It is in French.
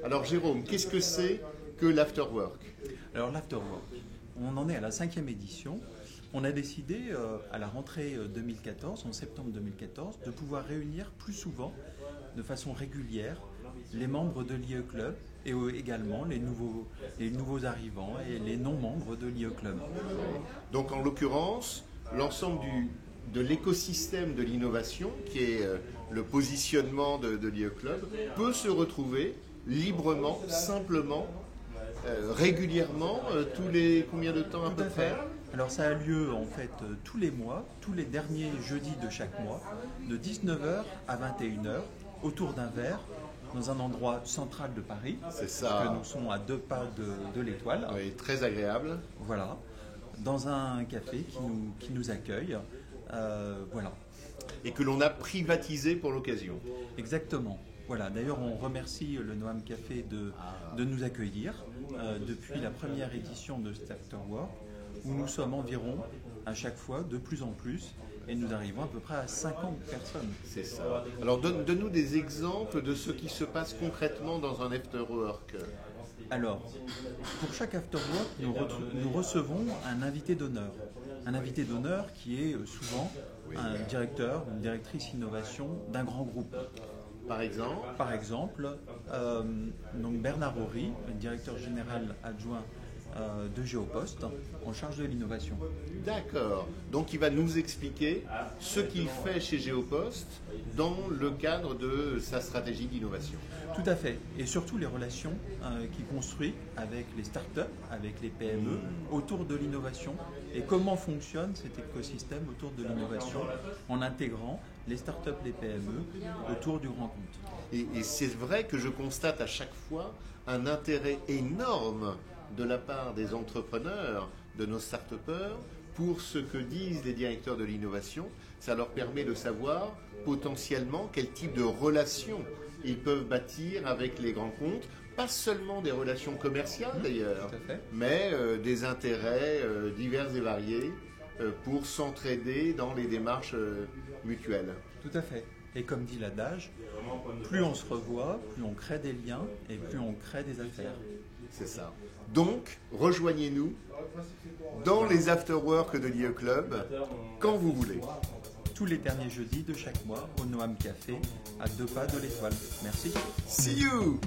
Alors Jérôme, qu'est-ce que c'est que l'afterwork? Alors l'Afterwork, on en est à la 5e édition. On a décidé à la rentrée 2014, en septembre 2014, de pouvoir réunir plus souvent, de façon régulière, les membres de l'IE Club et également les nouveaux arrivants et les non-membres de l'IE Club. Donc en l'occurrence, l'ensemble de l'écosystème de l'innovation, qui est le positionnement de l'IE Club, peut se retrouver librement, simplement, régulièrement, tous les combien de temps à peu près? Alors ça a lieu en fait tous les mois, tous les derniers jeudis de chaque mois, de 19h à 21h, autour d'un verre, dans un endroit central de Paris. C'est ça. Que nous sommes à 2 pas de l'Étoile. Oui, très agréable. Voilà, dans un café qui nous accueille. Voilà. Et que l'on a privatisé pour l'occasion. Exactement. Voilà. D'ailleurs, on remercie le Noam Café de nous accueillir depuis la première édition de cet Afterwork, où nous sommes environ, à chaque fois, de plus en plus, et nous arrivons à peu près à 50 personnes. C'est ça. Alors donne-nous des exemples de ce qui se passe concrètement dans un afterwork. Alors, pour chaque Afterwork, nous recevons un invité d'honneur. Un invité d'honneur qui est souvent un directeur, une directrice innovation d'un grand groupe. Par exemple? Par exemple, donc Bernard Horry, directeur général adjoint de Géopost, en charge de l'innovation. D'accord. Donc il va nous expliquer ce qu'il fait chez Géopost dans le cadre de sa stratégie d'innovation. Tout à fait. Et surtout les relations qu'il construit avec les startups, avec les PME, autour de l'innovation. Et comment fonctionne cet écosystème autour de l'innovation en intégrant les startups, les PME autour du grand compte. Et c'est vrai que je constate à chaque fois un intérêt énorme de la part des entrepreneurs, de nos start-upers, pour ce que disent les directeurs de l'innovation. Ça leur permet de savoir potentiellement quel type de relations ils peuvent bâtir avec les grands comptes, pas seulement des relations commerciales d'ailleurs, mais des intérêts divers et variés pour s'entraider dans les démarches mutuelles. Tout à fait. Et comme dit l'adage, plus on se revoit, plus on crée des liens et plus on crée des affaires. C'est ça. Donc, rejoignez-nous dans les afterworks de l'IE Club quand vous voulez. Tous les derniers jeudis de chaque mois au Noam Café, à 2 pas de l'Étoile. Merci. See you!